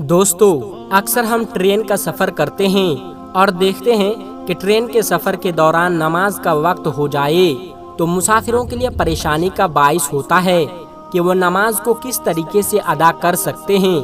دوستو، اکثر ہم ٹرین کا سفر کرتے ہیں اور دیکھتے ہیں کہ ٹرین کے سفر کے دوران نماز کا وقت ہو جائے تو مسافروں کے لیے پریشانی کا باعث ہوتا ہے کہ وہ نماز کو کس طریقے سے ادا کر سکتے ہیں۔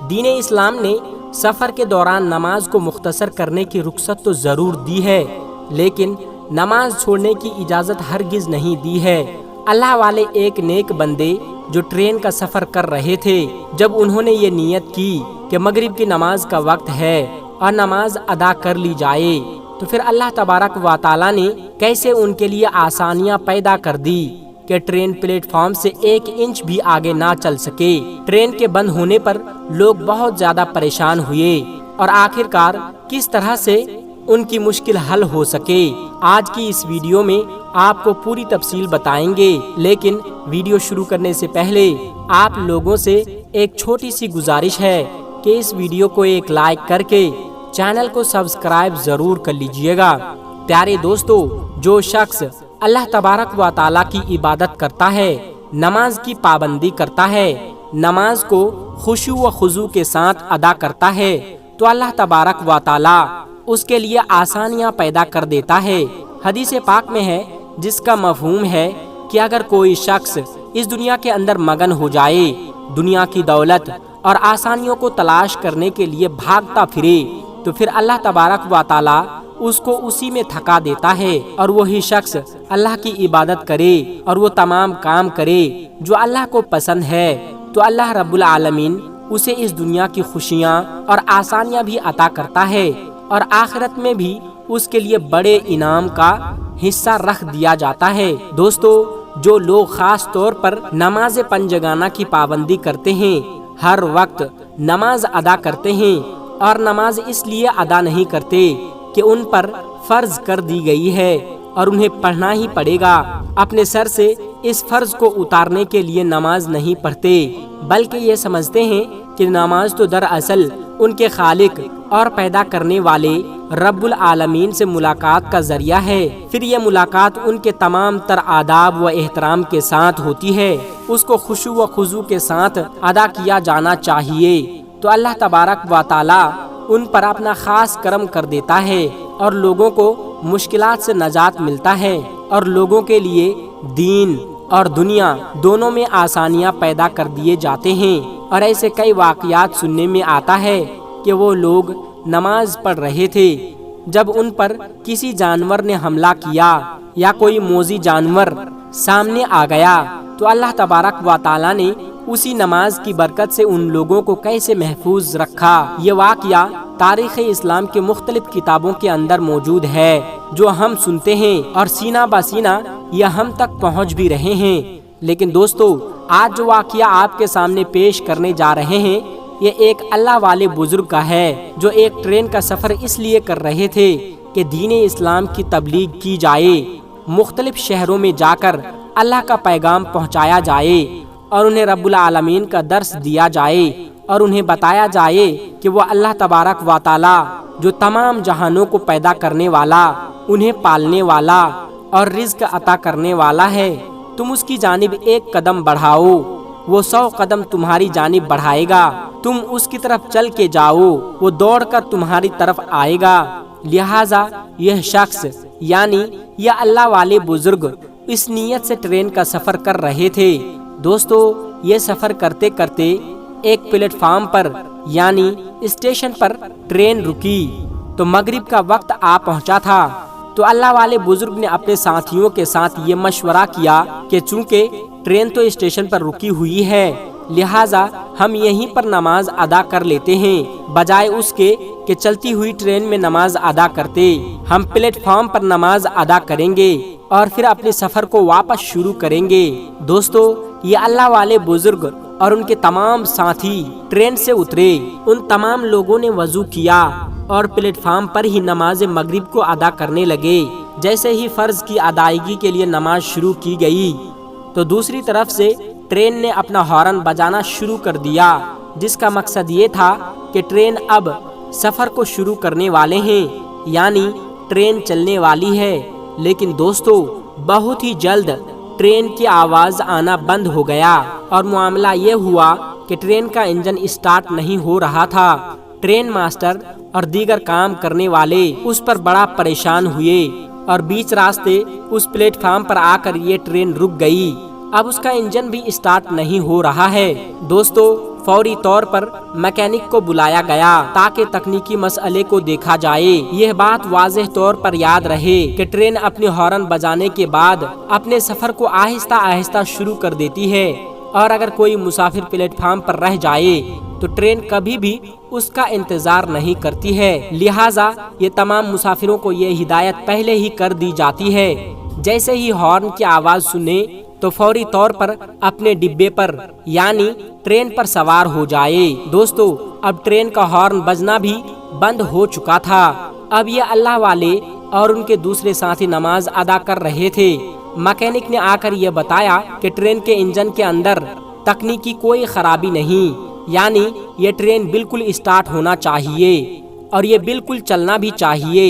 دین اسلام نے سفر کے دوران نماز کو مختصر کرنے کی رخصت تو ضرور دی ہے، لیکن نماز چھوڑنے کی اجازت ہرگز نہیں دی ہے۔ اللہ والے ایک نیک بندے جو ٹرین کا سفر کر رہے تھے، جب انہوں نے یہ نیت کی کہ مغرب کی نماز کا وقت ہے اور نماز ادا کر لی جائے، تو پھر اللہ تبارک و تعالیٰ نے کیسے ان کے لیے آسانیاں پیدا کر دی کہ ٹرین پلیٹ فارم سے 1 انچ بھی آگے نہ چل سکے۔ ٹرین کے بند ہونے پر لوگ بہت زیادہ پریشان ہوئے اور آخرکار کس طرح سے ان کی مشکل حل ہو سکے، آج کی اس ویڈیو میں آپ کو پوری تفصیل بتائیں گے۔ لیکن ویڈیو شروع کرنے سے پہلے آپ لوگوں سے ایک چھوٹی سی گزارش ہے کہ اس ویڈیو کو ایک لائک کر کے چینل کو سبسکرائب ضرور کر لیجئے گا۔ پیارے دوستو، جو شخص اللہ تبارک و تعالیٰ کی عبادت کرتا ہے، نماز کی پابندی کرتا ہے، نماز کو خشوع و خضوع کے ساتھ ادا کرتا ہے، تو اللہ تبارک و تعالیٰ اس کے لیے آسانیاں پیدا کر دیتا ہے۔ حدیث پاک میں ہے، جس کا مفہوم ہے کہ اگر کوئی شخص اس دنیا کے اندر مگن ہو جائے، دنیا کی دولت اور آسانیوں کو تلاش کرنے کے لیے بھاگتا پھرے، تو پھر اللہ تبارک و تعالیٰ اس کو اسی میں تھکا دیتا ہے، اور وہی شخص اللہ کی عبادت کرے اور وہ تمام کام کرے جو اللہ کو پسند ہے، تو اللہ رب العالمین اسے اس دنیا کی خوشیاں اور آسانیاں بھی عطا کرتا ہے، اور آخرت میں بھی اس کے لیے بڑے انعام کا حصہ رکھ دیا جاتا ہے۔ دوستو، جو لوگ خاص طور پر نماز پنجگانہ کی پابندی کرتے ہیں، ہر وقت نماز ادا کرتے ہیں، اور نماز اس لیے ادا نہیں کرتے کہ ان پر فرض کر دی گئی ہے اور انہیں پڑھنا ہی پڑے گا، اپنے سر سے اس فرض کو اتارنے کے لیے نماز نہیں پڑھتے، بلکہ یہ سمجھتے ہیں کہ نماز تو دراصل ان کے خالق اور پیدا کرنے والے رب العالمین سے ملاقات کا ذریعہ ہے۔ پھر یہ ملاقات ان کے تمام تر آداب و احترام کے ساتھ ہوتی ہے، اس کو خشوع و خضوع کے ساتھ ادا کیا جانا چاہیے، تو اللہ تبارک و تعالیٰ ان پر اپنا خاص کرم کر دیتا ہے اور لوگوں کو مشکلات سے نجات ملتا ہے، اور لوگوں کے لیے دین اور دنیا دونوں میں آسانیاں پیدا کر دیے جاتے ہیں۔ اور ایسے کئی واقعات سننے میں آتا ہے کہ وہ لوگ نماز پڑھ رہے تھے، جب ان پر کسی جانور نے حملہ کیا یا کوئی موذی جانور سامنے آ گیا، تو اللہ تبارک و تعالیٰ نے اسی نماز کی برکت سے ان لوگوں کو کیسے محفوظ رکھا۔ یہ واقعہ تاریخ اسلام کے مختلف کتابوں کے اندر موجود ہے، جو ہم سنتے ہیں اور سینہ بہ سینہ یہ ہم تک پہنچ بھی رہے ہیں۔ لیکن دوستو، آج جو واقعہ آپ کے سامنے پیش کرنے جا رہے ہیں، یہ ایک اللہ والے بزرگ کا ہے، جو ایک ٹرین کا سفر اس لیے کر رہے تھے کہ دین اسلام کی تبلیغ کی جائے، مختلف شہروں میں جا کر اللہ کا پیغام پہنچایا جائے، اور انہیں رب العالمین کا درس دیا جائے، اور انہیں بتایا جائے کہ وہ اللہ تبارک و تعالیٰ جو تمام جہانوں کو پیدا کرنے والا، انہیں پالنے والا اور رزق عطا کرنے والا ہے۔ تم اس کی جانب 1 قدم بڑھاؤ، وہ 100 قدم تمہاری جانب بڑھائے گا، تم اس کی طرف چل کے جاؤ، وہ دوڑ کر تمہاری طرف آئے گا۔ لہٰذا یہ شخص یعنی یہ اللہ والے بزرگ اس نیت سے ٹرین کا سفر کر رہے تھے۔ دوستو، یہ سفر کرتے کرتے ایک پلیٹ فارم پر یعنی اسٹیشن پر ٹرین رکی، تو مغرب کا وقت آ پہنچا تھا، تو اللہ والے بزرگ نے اپنے ساتھیوں کے ساتھ یہ مشورہ کیا کہ چونکہ ٹرین تو اسٹیشن پر رکی ہوئی ہے، لہٰذا ہم یہیں پر نماز ادا کر لیتے ہیں، بجائے اس کے کہ چلتی ہوئی ٹرین میں نماز ادا کرتے، ہم پلیٹ فارم پر نماز ادا کریں گے اور پھر اپنے سفر کو واپس شروع کریں گے۔ دوستو، یہ اللہ والے بزرگ اور ان کے تمام ساتھی ٹرین سے اترے، ان تمام لوگوں نے وضو کیا اور پلیٹ فارم پر ہی نماز مغرب کو ادا کرنے لگے۔ جیسے ہی فرض کی ادائیگی کے لیے نماز شروع کی گئی، تو دوسری طرف سے ٹرین نے اپنا ہارن بجانا شروع کر دیا، جس کا مقصد یہ تھا کہ ٹرین اب سفر کو شروع کرنے والے ہیں، یعنی ٹرین چلنے والی ہے۔ لیکن دوستو، بہت ہی جلد ٹرین کی آواز آنا بند ہو گیا، اور معاملہ یہ ہوا کہ ٹرین کا انجن اسٹارٹ نہیں ہو رہا تھا۔ ٹرین ماسٹر اور دیگر کام کرنے والے اس پر بڑا پریشان ہوئے اور بیچ راستے اس پلیٹ فارم پر آ کر یہ ٹرین رک گئی۔ اب اس کا انجن بھی اسٹارٹ نہیں ہو رہا ہے۔ دوستو، فوری طور پر میکینک کو بلایا گیا تاکہ تکنیکی مسئلے کو دیکھا جائے۔ یہ بات واضح طور پر یاد رہے کہ ٹرین اپنی ہارن بجانے کے بعد اپنے سفر کو آہستہ آہستہ شروع کر دیتی ہے، اور اگر کوئی مسافر پلیٹ فارم پر رہ جائے تو ٹرین کبھی بھی اس کا انتظار نہیں کرتی ہے۔ لہٰذا یہ تمام مسافروں کو یہ ہدایت پہلے ہی کر دی جاتی ہے، جیسے ہی ہارن کی آواز سنے تو فوری طور پر اپنے ڈبے پر یعنی ٹرین پر سوار ہو جائے۔ دوستو، اب ٹرین کا ہارن بجنا بھی بند ہو چکا تھا۔ اب یہ اللہ والے اور ان کے دوسرے ساتھی نماز ادا کر رہے تھے۔ میکینک نے آ کر یہ بتایا کہ ٹرین کے انجن کے اندر تکنیکی کوئی خرابی نہیں، یعنی یہ ٹرین بالکل اسٹارٹ ہونا چاہیے اور یہ بالکل چلنا بھی چاہیے۔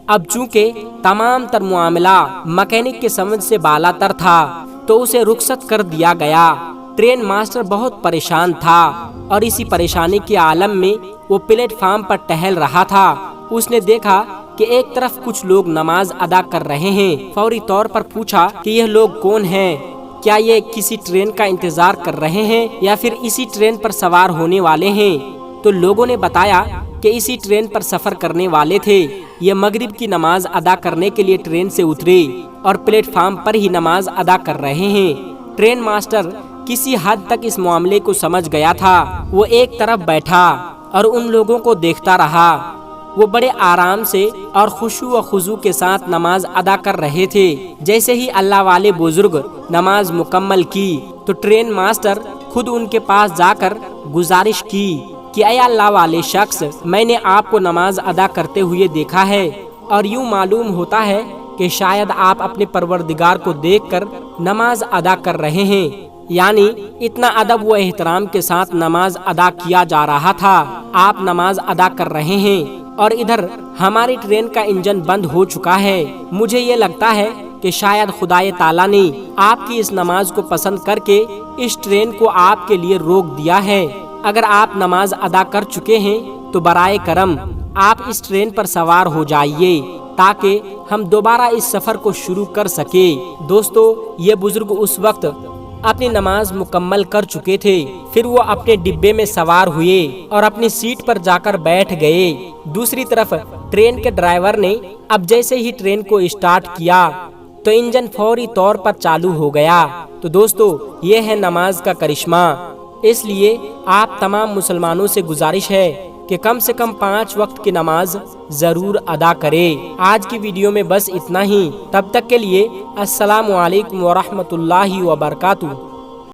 اب چونکہ تمام تر معاملہ میکینک کے سمجھ سے بالا تر تھا تو اسے رخصت کر دیا گیا۔ ٹرین ماسٹر بہت پریشان تھا اور اسی پریشانی کے عالم میں وہ پلیٹ فارم پر ٹہل رہا تھا۔ اس نے دیکھا کہ ایک طرف کچھ لوگ نماز ادا کر رہے ہیں۔ فوری طور پر پوچھا کہ یہ لوگ کون ہیں؟ کیا یہ کسی ٹرین کا انتظار کر رہے ہیں یا پھر اسی ٹرین پر سوار ہونے والے ہیں؟ تو لوگوں نے بتایا کہ اسی ٹرین پر سفر کرنے والے تھے۔ یہ مغرب کی نماز ادا کرنے کے لیے ٹرین سے اترے اور پلیٹ فارم پر ہی نماز ادا کر رہے ہیں۔ ٹرین ماسٹر کسی حد تک اس معاملے کو سمجھ گیا تھا۔ وہ ایک طرف بیٹھا اور ان لوگوں کو دیکھتا رہا۔ وہ بڑے آرام سے اور خشوع و خضوع کے ساتھ نماز ادا کر رہے تھے۔ جیسے ہی اللہ والے بزرگ نماز مکمل کی تو ٹرین ماسٹر خود ان کے پاس جا کر گزارش کی کہ اے اللہ والے شخص، میں نے آپ کو نماز ادا کرتے ہوئے دیکھا ہے اور یوں معلوم ہوتا ہے کہ شاید آپ اپنے پروردگار کو دیکھ کر نماز ادا کر رہے ہیں۔ یعنی اتنا ادب و احترام کے ساتھ نماز ادا کیا جا رہا تھا۔ آپ نماز ادا کر رہے ہیں اور ادھر ہماری ٹرین کا انجن بند ہو چکا ہے۔ مجھے یہ لگتا ہے کہ شاید خدائے تعالیٰ نے آپ کی اس نماز کو پسند کر کے اس ٹرین کو آپ کے لیے روک دیا ہے۔ اگر آپ نماز ادا کر چکے ہیں تو برائے کرم آپ اس ٹرین پر سوار ہو جائیے تاکہ ہم دوبارہ اس سفر کو شروع کر سکے۔ دوستو، یہ بزرگ اس وقت اپنی نماز مکمل کر چکے تھے۔ پھر وہ اپنے ڈبے میں سوار ہوئے اور اپنی سیٹ پر جا کر بیٹھ گئے۔ دوسری طرف ٹرین کے ڈرائیور نے اب جیسے ہی ٹرین کو اسٹارٹ کیا تو انجن فوری طور پر چالو ہو گیا۔ تو دوستو، یہ ہے نماز کا کرشمہ۔ اس لیے آپ تمام مسلمانوں سے گزارش ہے کہ کم سے کم 5 وقت کی نماز ضرور ادا کرے۔ آج کی ویڈیو میں بس اتنا ہی۔ تب تک کے لیے السلام علیکم ورحمۃ اللہ وبرکاتہ۔